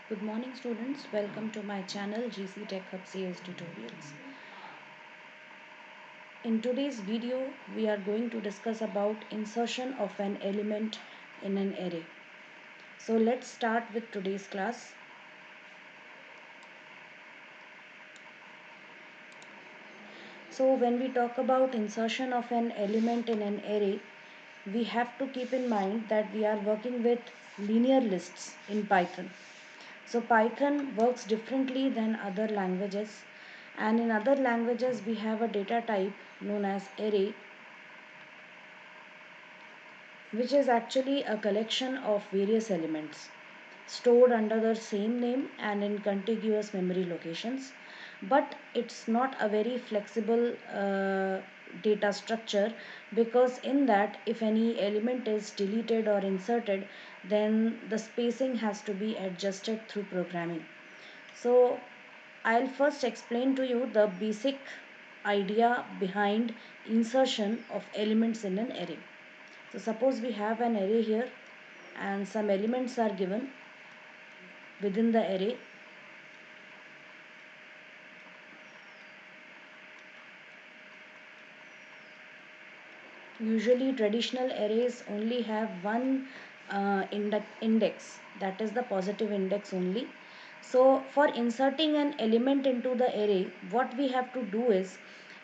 Good morning students, welcome to my channel GC Tech Hub CS Tutorials. In today's video, we are going to discuss about insertion of an element in an array. So let's start with today's class. So when we talk about insertion of an element in an array, we have to keep in mind that we are working with linear lists in Python. So Python works differently than other languages, and in other languages we have a data type known as array, which is actually a collection of various elements stored under the same name and in contiguous memory locations. But it's not a very flexible data structure, because in that, if any element is deleted or inserted, then the spacing has to be adjusted through programming. So I'll first explain to you the basic idea behind insertion of elements in an array. So suppose we have an array here and some elements are given within the array. Usually traditional arrays only have one index, that is the positive index only. So for inserting an element into the array, what we have to do is,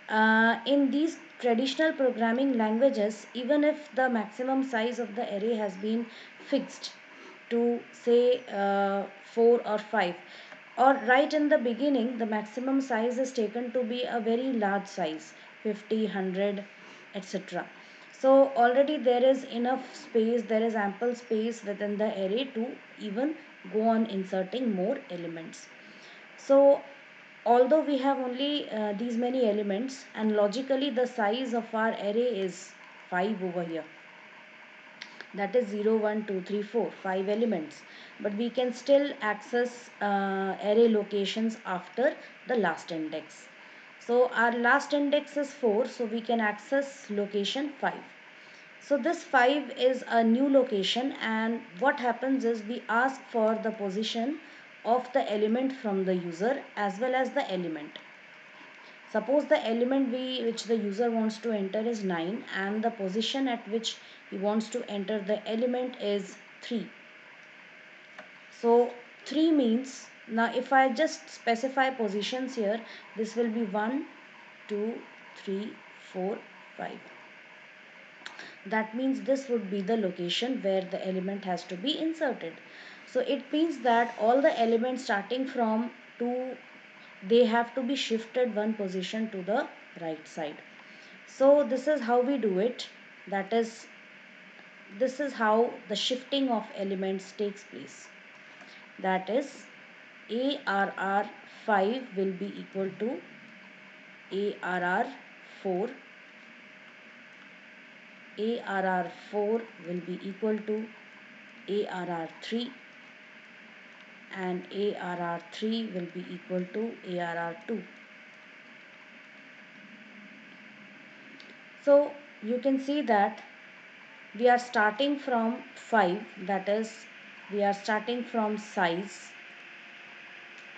in these traditional programming languages, even if the maximum size of the array has been fixed to say 4 or 5, or right in the beginning the maximum size is taken to be a very large size, 50, 100, etc. So already there is enough space, there is ample space within the array to even go on inserting more elements. So although we have only these many elements, and logically the size of our array is 5 over here, that is 0, 1, 2, 3, 4, 5 elements, but we can still access array locations after the last index. So our last index is 4, so we can access location 5. So this 5 is a new location, and what happens is we ask for the position of the element from the user as well as the element. Suppose the element which the user wants to enter is 9, and the position at which he wants to enter the element is 3. So 3 means, now if I just specify positions here, this will be 1, 2, 3, 4, 5. That means this would be the location where the element has to be inserted. So it means that all the elements starting from 2, they have to be shifted one position to the right side. So this is how we do it. That is, this is how the shifting of elements takes place. That is, ARR 5 will be equal to ARR 4. ARR 4 will be equal to ARR 3, and ARR 3 will be equal to ARR 2. So you can see that we are starting from 5, that is, we are starting from size,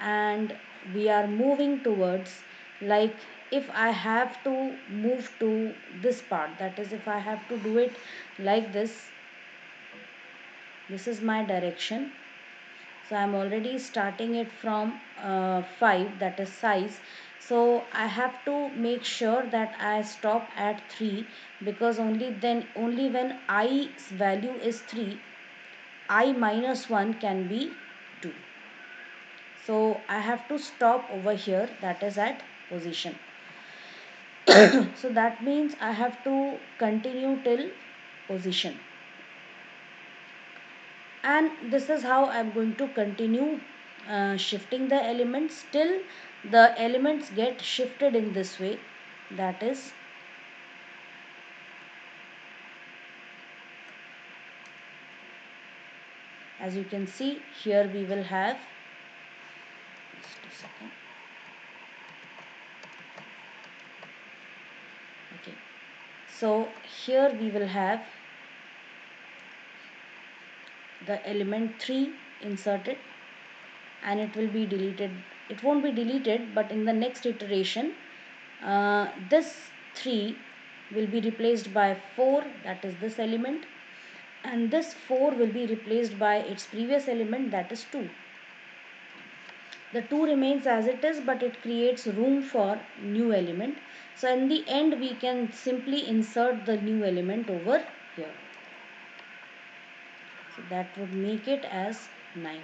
and we are moving towards, like, if I have to move to this part, that is, if I have to do it like this is my direction. So I'm already starting it from 5, that is size. So I have to make sure that I stop at 3, because only when i's value is 3, I minus 1 can be 2. So I have to stop over here, that is at position. So that means I have to continue till position, and this is how I'm going to continue shifting the elements till the elements get shifted in this way. That is, as you can see here, we will have, just a second, okay, so here we will have the element 3 inserted, and it will be deleted. It won't be deleted, but in the next iteration, this 3 will be replaced by 4, that is this element, and this 4 will be replaced by its previous element, that is 2. The 2 remains as it is, but it creates room for new element. So in the end we can simply insert the new element over here. So that would make it as 9.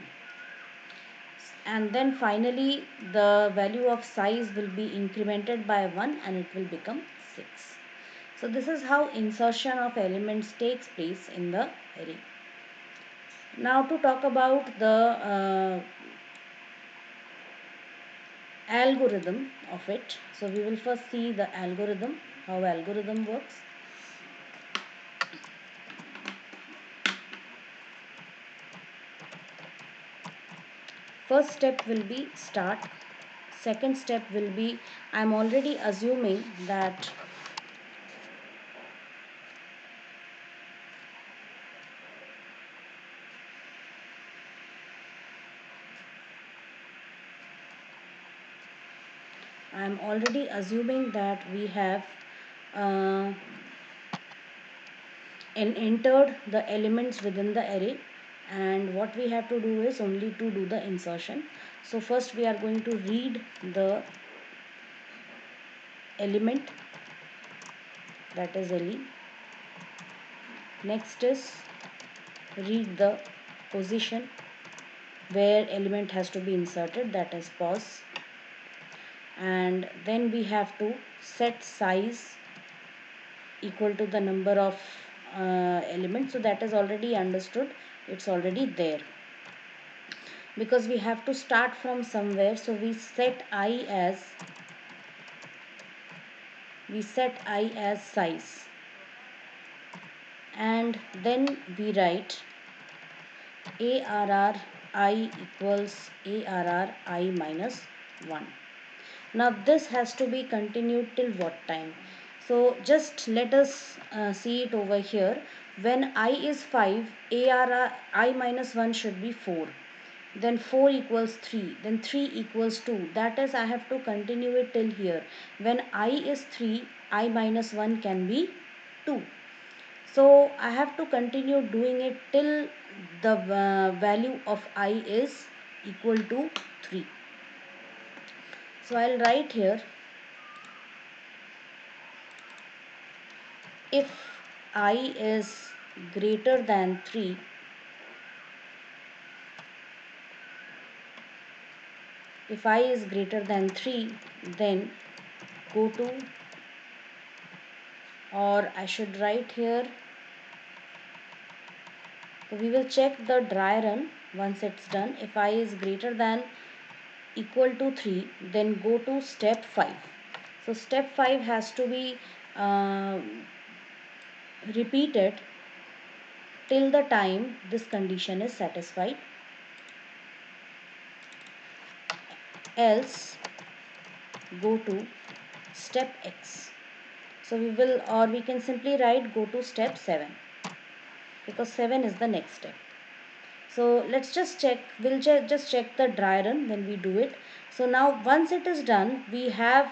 And then finally the value of size will be incremented by 1 and it will become 6. So this is how insertion of elements takes place in the array. Now to talk about the algorithm of it. So we will first see the algorithm, how algorithm works. First step will be start. Second step will be, I am already assuming that we have uh, entered the elements within the array, and what we have to do is only to do the insertion. So first we are going to read the element, that is LE. Next is read the position where element has to be inserted, that is pos, and then we have to set size equal to the number of elements. So that is already understood, it's already there, because we have to start from somewhere. So we set I as size, and then we write arr I equals arr I minus 1. Now this has to be continued till what time? So just let us see it over here. When I is 5, arr I minus 1 should be 4. Then 4 equals 3. Then 3 equals 2. That is, I have to continue it till here. When I is 3, I minus 1 can be 2. So I have to continue doing it till the value of I is equal to 3. So I'll write here, if I is greater than 3, then go to, or I should write here, so we will check the dry run once it's done. If I is greater than equal to 3, then go to step 5. So step 5 has to be uh, repeated till the time this condition is satisfied, else go to step X. So we will, or we can simply write go to step 7, because 7 is the next step. So let's just check, we'll just check the dry run when we do it. So now once it is done, we have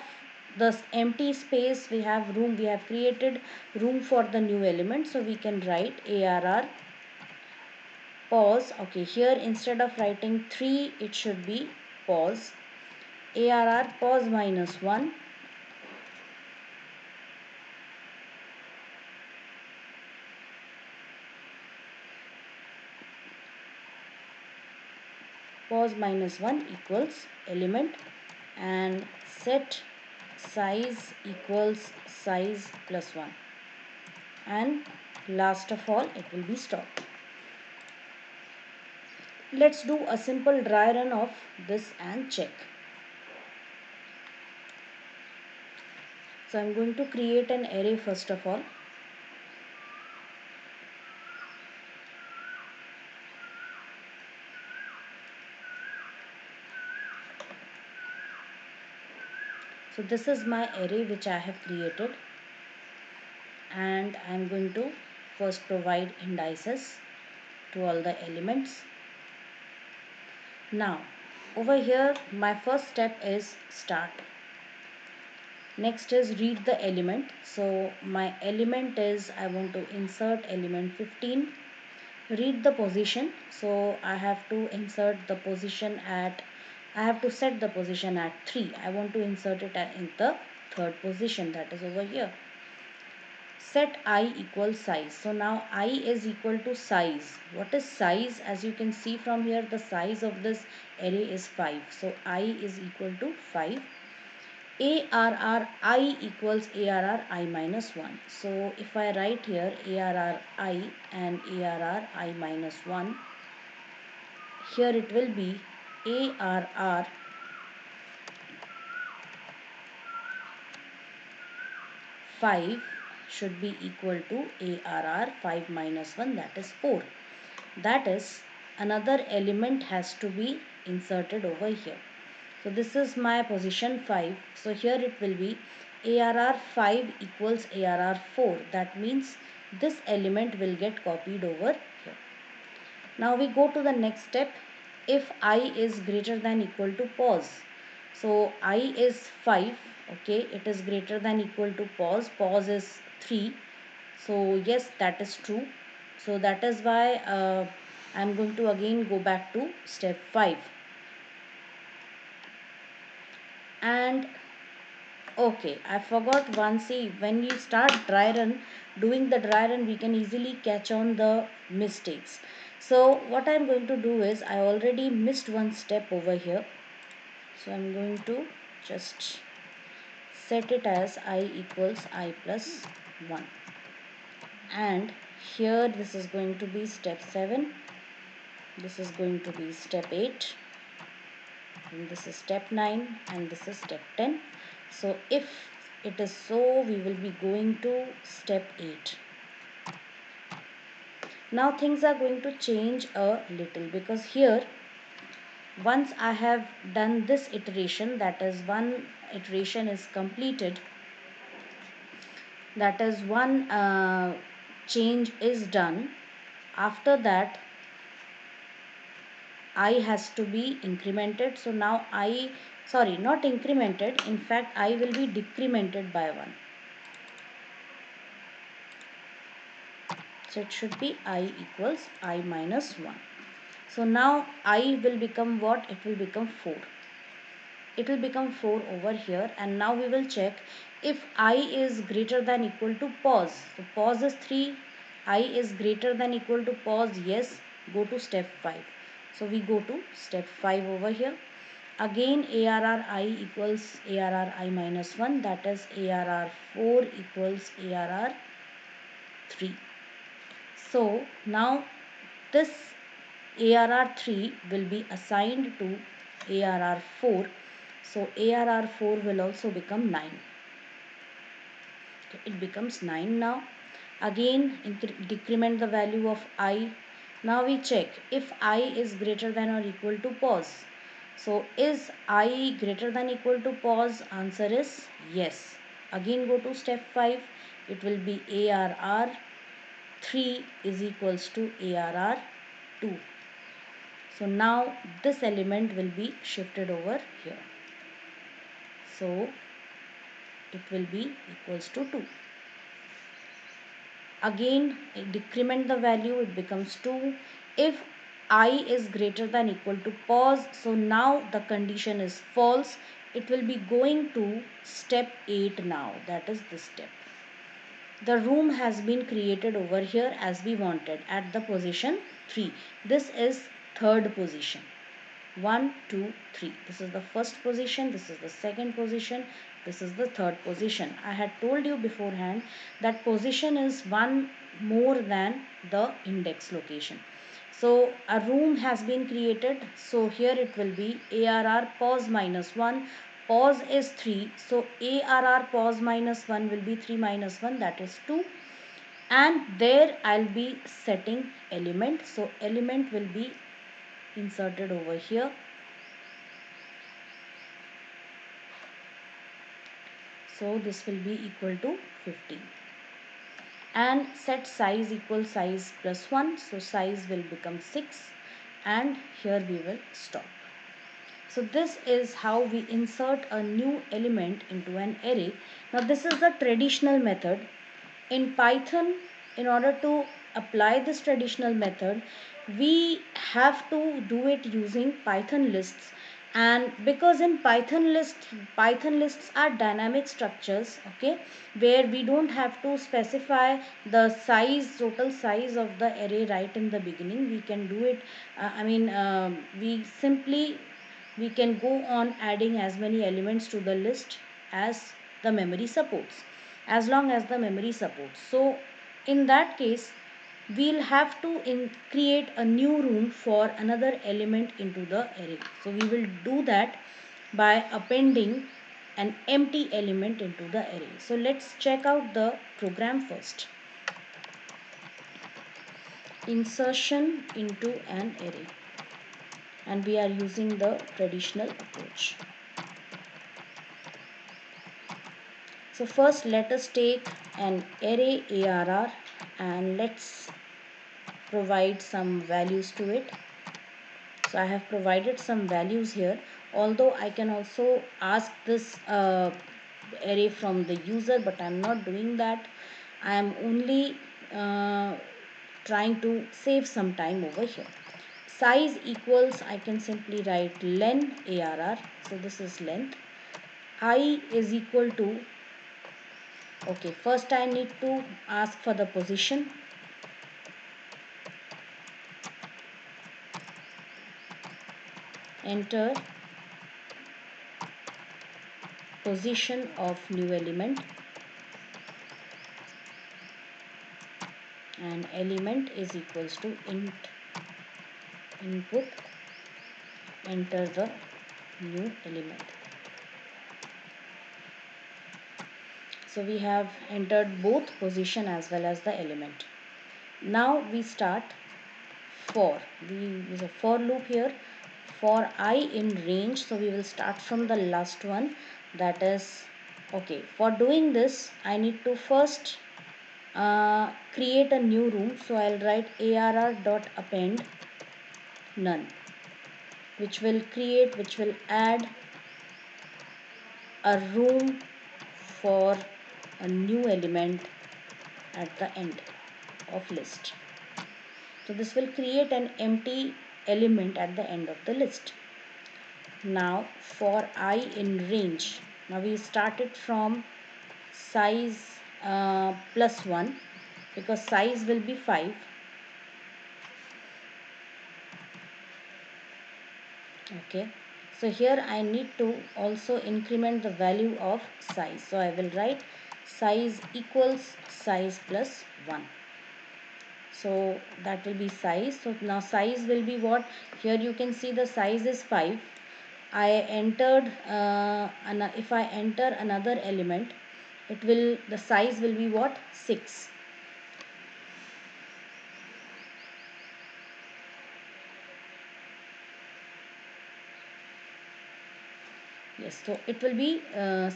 this empty space, we have room, we have created room for the new element. So we can write arr pos. Okay, here instead of writing 3, it should be pos. arr pos minus 1, pos minus 1 equals element, and set size equals size plus 1, and last of all it will be stopped. Let's do a simple dry run of this and check. So I'm going to create an array first of all. So this is my array which I have created, and I'm going to first provide indices to all the elements. Now over here my first step is start. Next is read the element. So my element is, I want to insert element 15. Read the position. So I have to insert the position at, I have to set the position at 3. I want to insert it in the third position, that is over here. Set I equals size. So now I is equal to size. What is size? As you can see from here, the size of this array is 5. So I is equal to 5. ARR I equals ARR I minus 1. So if I write here ARR I and ARR I minus 1, here it will be ARR 5 should be equal to ARR 5 minus 1, that is 4. That is, another element has to be inserted over here. So this is my position 5. So here it will be ARR 5 equals ARR 4. That means this element will get copied over here. Now we go to the next step. If I is greater than equal to pause. So I is 5. Okay, it is greater than equal to pause. Pause is 3. So yes, that is true. So that is why I am going to again go back to step 5. And okay, I forgot one. See, when we start dry run, doing the dry run, we can easily catch on the mistakes. So what I'm going to do is, I already missed one step over here. So I'm going to just set it as I equals I plus 1. And here this is going to be step 7. This is going to be step 8. And this is step 9 and this is step 10. So if it is so, we will be going to step 8. Now things are going to change a little, because here once I have done this iteration, that is one iteration is completed, that is one change is done. After that I has to be incremented. So now I, sorry, not incremented, in fact I will be decremented by 1. So it should be I equals I minus 1. So now I will become what? It will become 4. It will become 4 over here. And now we will check if I is greater than equal to pause. So pause is 3. I is greater than equal to pause. Yes. Go to step 5. So we go to step 5 over here. Again ARR I equals ARR I minus 1. That is ARR 4 equals ARR 3. So now this ARR 3 will be assigned to ARR 4. So ARR 4 will also become 9. Okay, it becomes 9 now. Again decrement the value of I. Now we check if I is greater than or equal to pause. So is I greater than equal to pause? Answer is yes. Again go to step 5. It will be ARR 3 is equals to ARR 2. So now this element will be shifted over here. So it will be equals to 2. Again decrement the value, it becomes 2. If I is greater than equal to pause, so now the condition is false. It will be going to step 8 now, that is this step. The room has been created over here as we wanted at the position 3. This is third position. 1, 2, 3. This is the first position, this is the second position, this is the third position. I had told you beforehand that position is one more than the index location. So a room has been created. So here it will be ARR pause minus 1. Pause is 3. So ARR pause minus 1 will be 3 minus 1, that is 2. And there I'll be setting element. So element will be inserted over here. So this will be equal to 15. And set size equals size plus 1. So size will become 6. And here we will stop. So this is how we insert a new element into an array. Now this is the traditional method. In Python, in order to apply this traditional method, we have to do it using Python lists. And because in Python lists are dynamic structures, okay, where we don't have to specify the total size of the array right in the beginning. We can do it, we can go on adding as many elements to the list as the memory supports, as long as the memory supports. So in that case, we'll have to create a new room for another element into the array. So we will do that by appending an empty element into the array. So let's check out the program first. Insertion into an array, and we are using the traditional approach. So first let us take an array ARR and let's provide some values to it. So I have provided some values here, although I can also ask this array from the user, but I'm not doing that. I am only uh, trying to save some time over here. Size equals, I can simply write len ARR. So this is length. I is equal to, okay, first I need to ask for the position. Enter position of new element, and element is equals to int input, enter the new element. So we have entered both position as well as the element. Now we start for, we use a for loop here, for I in range. So we will start from the last one, that is, okay, for doing this I need to first create a new room. So I'll write arr dot append none, which will add a room for a new element at the end of list. So this will create an empty element at the end of the list. Now for I in range, now we started from size plus 1, because size will be 5. Okay, so here I need to also increment the value of size. So I will write size equals size plus 1. So that will be size. So now size will be what? Here you can see the size is 5. I entered if I enter another element, it will, the size will be what? 6. Yes, so it will be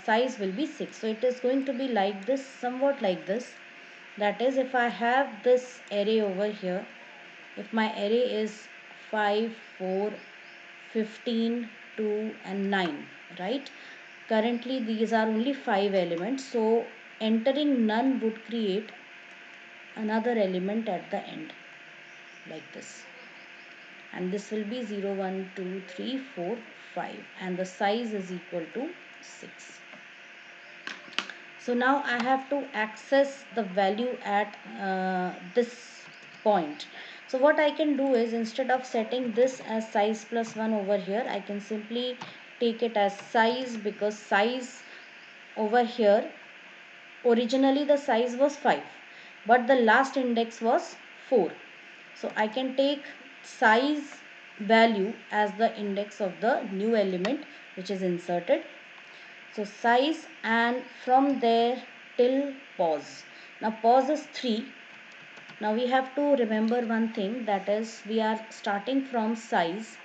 size will be 6. So it is going to be like this, somewhat like this. That is, if I have this array over here, if my array is 5, 4, 15, 2 and 9, right? Currently these are only 5 elements, so entering none would create another element at the end like this, and this will be 0, 1, 2, 3, 4, 5, and the size is equal to 6. So now I have to access the value at this point. So what I can do is, instead of setting this as size plus 1 over here, I can simply take it as size, because size over here, originally the size was 5, but the last index was 4. So I can take size value as the index of the new element which is inserted. So size, and from there till pause. Now pause is 3. Now we have to remember one thing, that is, we are starting from size.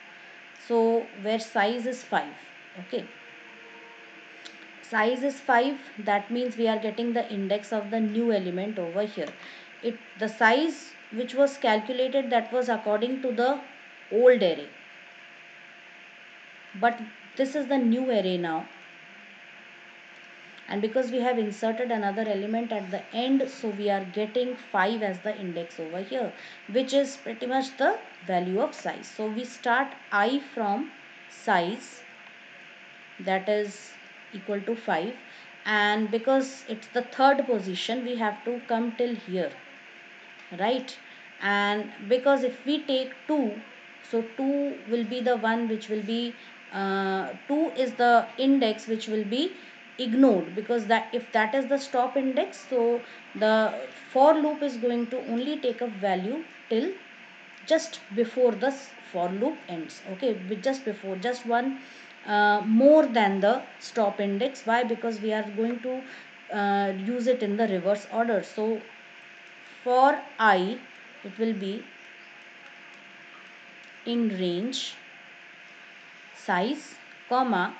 So where size is 5. Okay. Size is 5. That means we are getting the index of the new element over here. The size which was calculated, that was according to the old array. but this is the new array now, and because we have inserted another element at the end, so we are getting 5 as the index over here, which is pretty much the value of size. So we start I from size, that is equal to 5, and because it's the third position, we have to come till here, right? And because if we take 2, so 2 will be the one which will be 2 is the index which will be ignored, because that if that is the stop index, so the for loop is going to only take a value till just before the for loop ends, okay, just before, just one more than the stop index. Why? Because we are going to use it in the reverse order. So for I, it will be in range size, comma,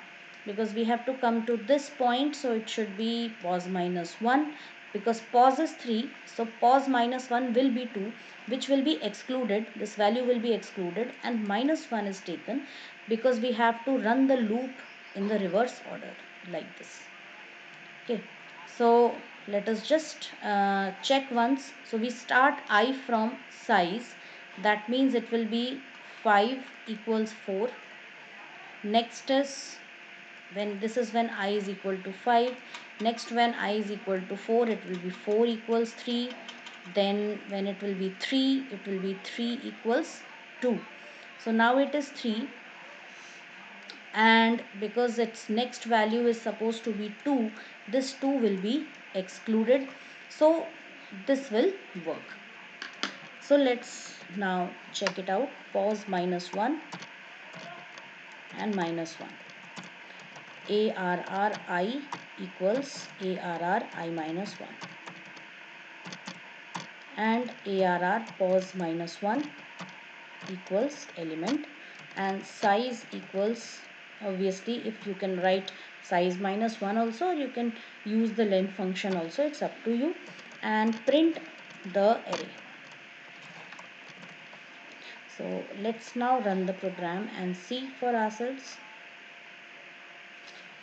because we have to come to this point, so it should be pos minus 1, because pos is 3, so pos minus 1 will be 2, which will be excluded, this value will be excluded, and minus 1 is taken because we have to run the loop in the reverse order like this. Okay, so let us just check once. So we start I from size, that means it will be 5 equals 4. Next is when this is when I is equal to 5. Next, when I is equal to 4, it will be 4 equals 3. Then when it will be 3, it will be 3 equals 2. So now it is 3, and because its next value is supposed to be 2, this 2 will be excluded, so this will work. So let's now check it out. Pos minus 1 and minus 1, ARRI equals ARRI minus 1, and ARR pos minus 1 equals element, and size equals, obviously if you can write size minus 1 also, or you can use the length function also, it's up to you, and print the array. So let's now run the program and see for ourselves.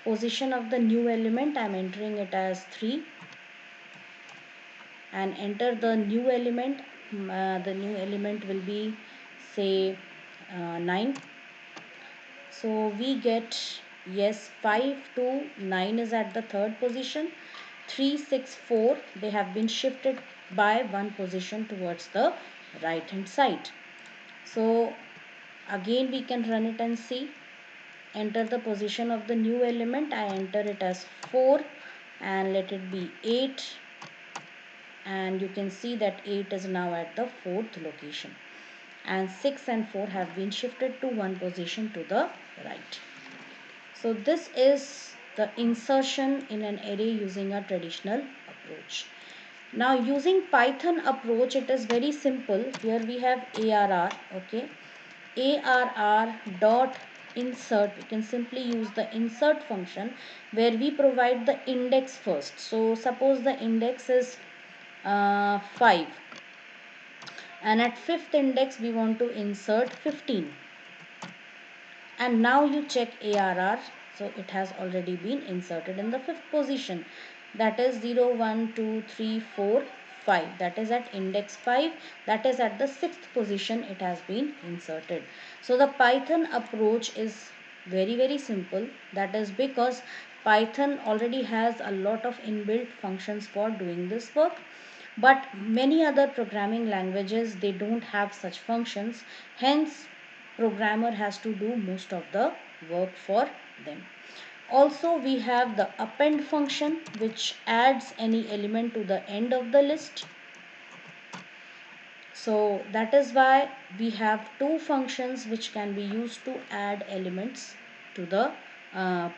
Position of the new element, I am entering it as 3, and enter the new element. The new element will be, say, 9. So we get, yes, 5 to 9 is at the third position. 3, 6, 4, they have been shifted by one position towards the right hand side. So again we can run it and see. Enter the position of the new element. I enter it as 4, and let it be 8, and you can see that 8 is now at the fourth location, and 6 and 4 have been shifted to one position to the right. So this is the insertion in an array using a traditional approach. Now using Python approach, it is very simple. Here we have ARR, okay. ARR dot insert, we can simply use the insert function where we provide the index first. So suppose the index is 5, and at fifth index we want to insert 15, and now you check ARR, so it has already been inserted in the fifth position, that is 0 1 2 3 4 5, that is at index 5, that is at the sixth position it has been inserted. So the Python approach is very simple. That is because Python already has a lot of inbuilt functions for doing this work, but many other programming languages, they don't have such functions, hence programmer has to do most of the work for them. Also we have the append function, which adds any element to the end of the list. So that is why we have two functions which can be used to add elements to the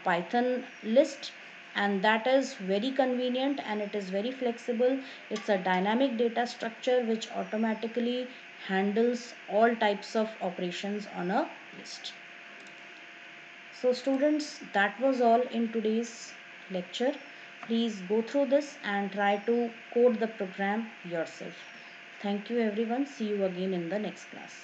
Python list, and that is very convenient and it is very flexible. It's a dynamic data structure which automatically handles all types of operations on a list. So students, that was all in today's lecture. Please go through this and try to code the program yourself. Thank you everyone. See you again in the next class.